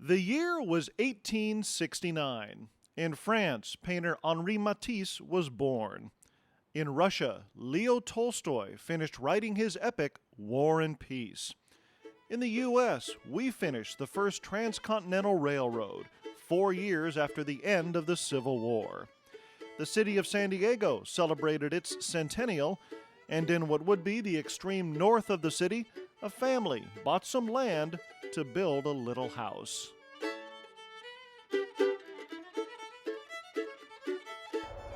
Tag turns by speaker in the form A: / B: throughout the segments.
A: The year was 1869. In France, painter Henri Matisse was born. In Russia, Leo Tolstoy finished writing his epic War and Peace. In the U.S., we finished the first transcontinental railroad, 4 years after the end of the Civil War. The city of San Diego celebrated its centennial, and in what would be the extreme north of the city, a family bought some land to build a little house.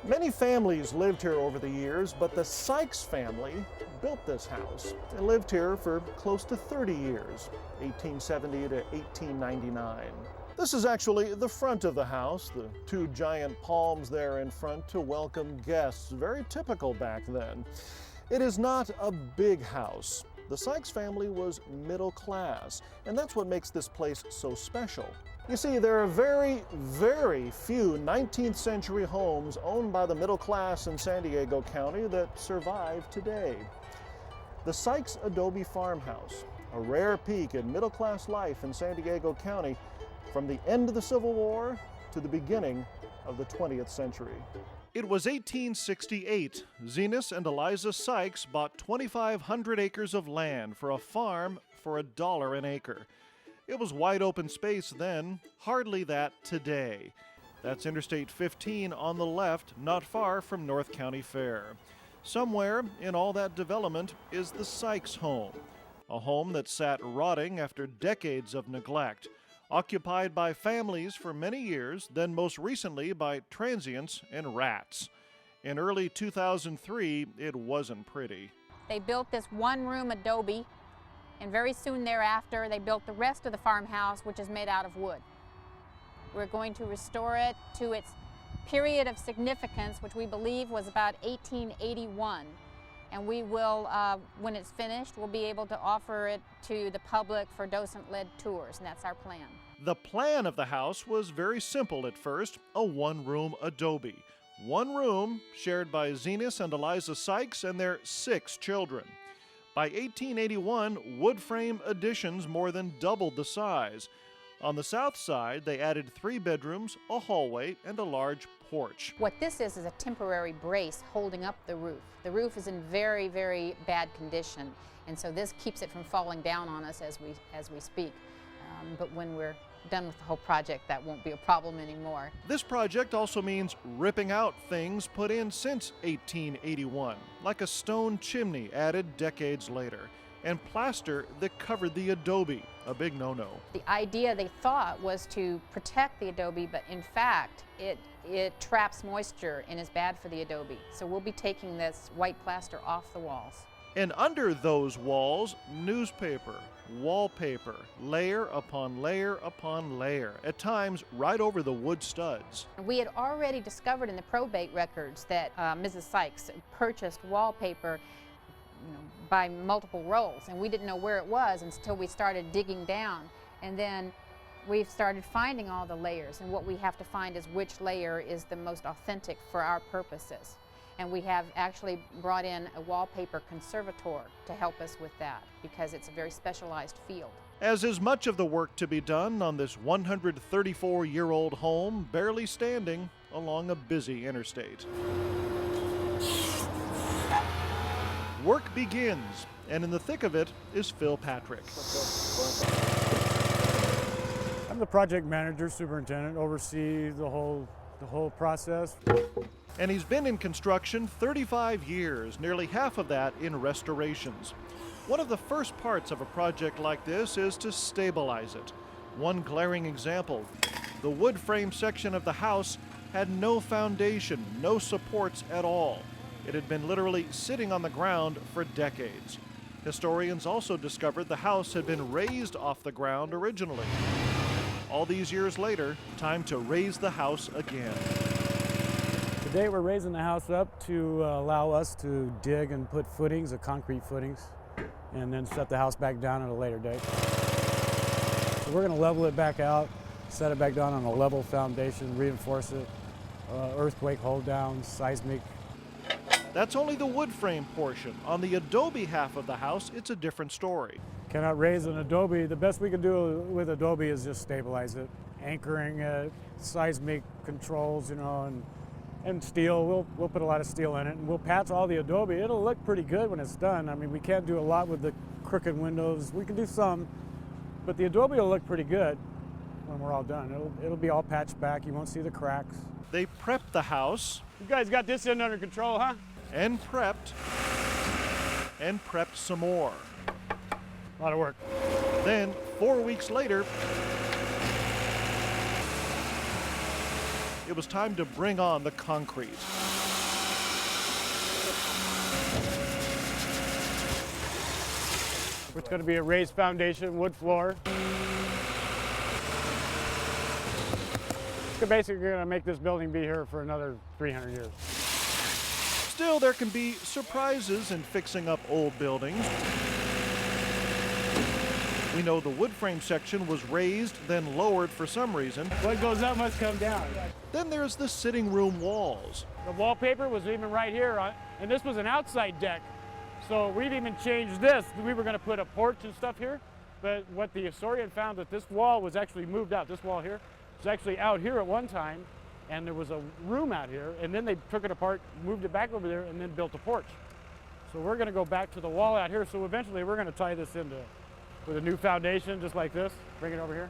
A: Many families lived here over the years, but the Sykes family built this house. They lived here for close to 30 years, 1870 to 1899. This is actually the front of the house, the two giant palms there in front to welcome guests, very typical back then. It is not a big house. The Sykes family was middle class, and that's what makes this place so special. You see, there are very, very few 19th century homes owned by the middle class in San Diego County that survive today. The Sikes Adobe Farmhouse, a rare peek at middle class life in San Diego County from the end of the Civil War to the beginning of the 20th century. It was 1868. Zenas and Eliza Sykes bought 2,500 acres of land for a farm for $1 an acre. It was wide open space then, hardly that today. That's Interstate 15 on the left, not far from North County Fair. Somewhere in all that development is the Sykes home, a home that sat rotting after decades of neglect, occupied by families for many years, then most recently by transients and rats. In early 2003, it wasn't pretty.
B: They built this one-room adobe, and very soon thereafter, they built the rest of the farmhouse, which is made out of wood. We're going to restore it to its period of significance, which we believe was about 1881. And we will, when it's finished, we'll be able to offer it to the public for docent-led tours, and that's our plan.
A: The plan of the house was very simple at first, a one-room adobe. One room shared by Zenas and Eliza Sykes and their 6 children. By 1881, wood frame additions more than doubled the size. On the south side, they added 3 bedrooms, a hallway, and a large porch.
B: What this is a temporary brace holding up the roof. The roof is in very, very bad condition, and so this keeps it from falling down on us as we speak. But when we're done with the whole project, that won't be a problem anymore.
A: This project also means ripping out things put in since 1881, like a stone chimney added decades later, and plaster that covered the adobe, a big no-no.
B: The idea, they thought, was to protect the adobe, but in fact, it traps moisture and is bad for the adobe. So we'll be taking this white plaster off the walls.
A: And under those walls, newspaper, wallpaper, layer upon layer upon layer, at times right over the wood studs.
B: We had already discovered in the probate records that Mrs. Sykes purchased wallpaper by multiple rolls, and we didn't know where it was until we started digging down. And then we've started finding all the layers, and what we have to find is which layer is the most authentic for our purposes. And we have actually brought in a wallpaper conservator to help us with that, because it's a very specialized field.
A: As is much of the work to be done on this 134-year-old home, barely standing along a busy interstate. Work begins, and in the thick of it is Phil Patrick.
C: I'm the project manager, superintendent, oversee the whole process.
A: And he's been in construction 35 years, nearly half of that in restorations. One of the first parts of a project like this is to stabilize it. One glaring example, the wood frame section of the house had no foundation, no supports at all. It had been literally sitting on the ground for decades. Historians also discovered the house had been raised off the ground originally. All these years later, time to raise the house again.
C: Today we're raising the house up to allow us to dig and put footings, concrete footings, and then set the house back down at a later date. So we're going to level it back out, set it back down on a level foundation, reinforce it, earthquake hold down, seismic.
A: That's only the wood frame portion. On the adobe half of the house, it's a different story.
C: Cannot raise an adobe. The best we can do with adobe is just stabilize it, anchoring it, seismic controls, you know, and steel. We'll put a lot of steel in it, and we'll patch all the adobe. It'll look pretty good when it's done. I mean, we can't do a lot with the crooked windows. We can do some, but the adobe will look pretty good when we're all done. It'll be all patched back. You won't see the cracks.
A: They prepped the house.
C: You guys got this end under control, huh?
A: And prepped some more.
C: A lot of work.
A: Then, 4 weeks later, it was time to bring on the concrete.
C: It's going to be a raised foundation, wood floor. We're basically going to make this building be here for another 300 years.
A: Still, there can be surprises in fixing up old buildings. We know the wood frame section was raised, then lowered for some reason.
C: What goes up must come down.
A: Then there's the sitting room walls.
C: The wallpaper was even right here, and this was an outside deck. So we've even changed this. We were going to put a porch and stuff here, but what the historian found that this wall was actually moved out. This wall here was actually out here at one time, and there was a room out here, and then they took it apart, moved it back over there, and then built a porch. So we're going to go back to the wall out here, so eventually we're going to tie this into with a new foundation just like this, bring it over here.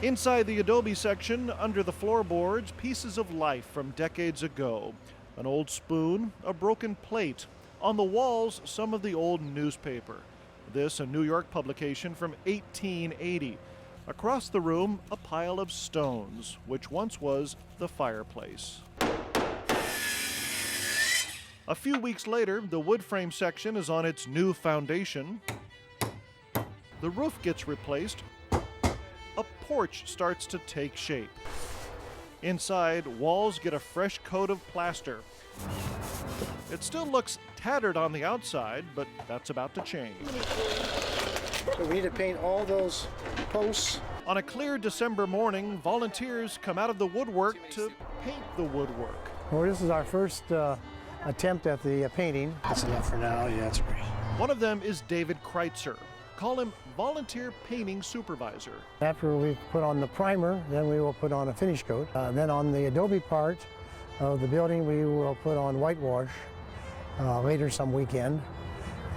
A: Inside the adobe section, under the floorboards, pieces of life from decades ago. An old spoon, a broken plate. On the walls, some of the old newspaper. This, a New York publication from 1880. Across the room, a pile of stones, which once was the fireplace. A few weeks later, the wood frame section is on its new foundation. The roof gets replaced. A porch starts to take shape. Inside, walls get a fresh coat of plaster. It still looks tattered on the outside, but that's about to change.
D: So we need to paint all those posts.
A: On a clear December morning, volunteers come out of the woodwork to paint the woodwork.
D: Well, this is our first attempt at the painting. That's enough for now. Yeah, that's great.
A: One of them is David Kreitzer. Call him volunteer painting supervisor.
D: After we put on the primer, then we will put on a finish coat. Then on the adobe part of the building, we will put on whitewash later some weekend.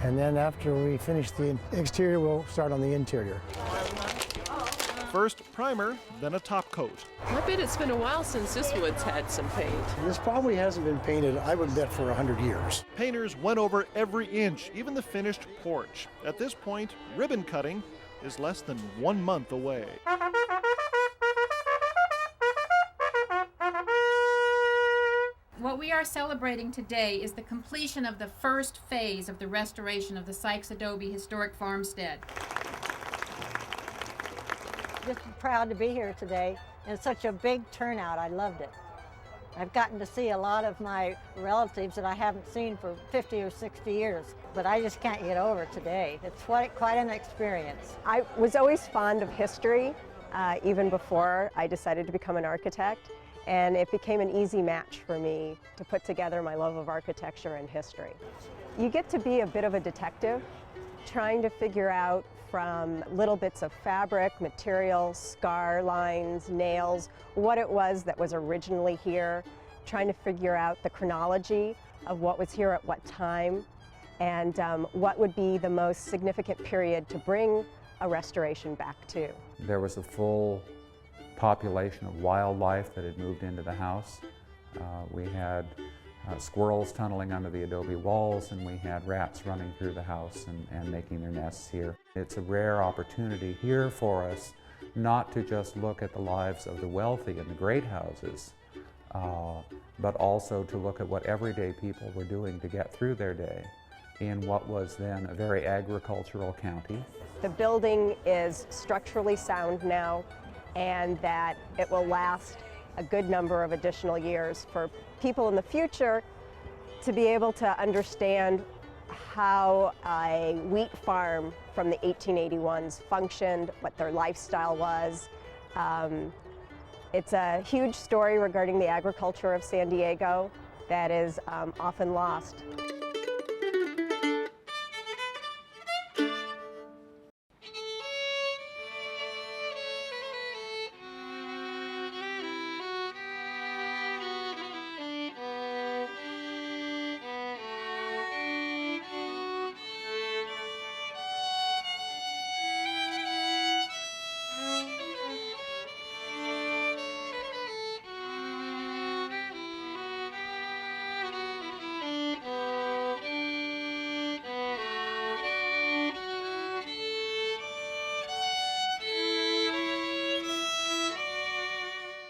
D: And then after we finish the exterior, we'll start on the interior.
A: First primer, then a top coat.
E: I bet it's been a while since this wood's had some paint.
D: This probably hasn't been painted, I would bet, for 100 years.
A: Painters went over every inch, even the finished porch. At this point, ribbon cutting is less than 1 month away.
B: What we are celebrating today is the completion of the first phase of the restoration of the Sikes Adobe Historic Farmstead.
F: Just proud to be here today, and it's such a big turnout. I loved it. I've gotten to see a lot of my relatives that I haven't seen for 50 or 60 years, but I just can't get over today. It's quite an experience.
G: I was always fond of history, even before I decided to become an architect, and it became an easy match for me to put together my love of architecture and history. You get to be a bit of a detective, trying to figure out from little bits of fabric, materials, scar lines, nails, what it was that was originally here, trying to figure out the chronology of what was here at what time, and what would be the most significant period to bring a restoration back to.
H: There was a full population of wildlife that had moved into the house. We had squirrels tunneling under the adobe walls, and we had rats running through the house and making their nests here. It's a rare opportunity here for us not to just look at the lives of the wealthy and the great houses, but also to look at what everyday people were doing to get through their day in what was then a very agricultural county.
G: The building is structurally sound now, and that it will last a good number of additional years for people in the future to be able to understand how a wheat farm from the 1881s functioned, what their lifestyle was. It's a huge story regarding the agriculture of San Diego that is often lost.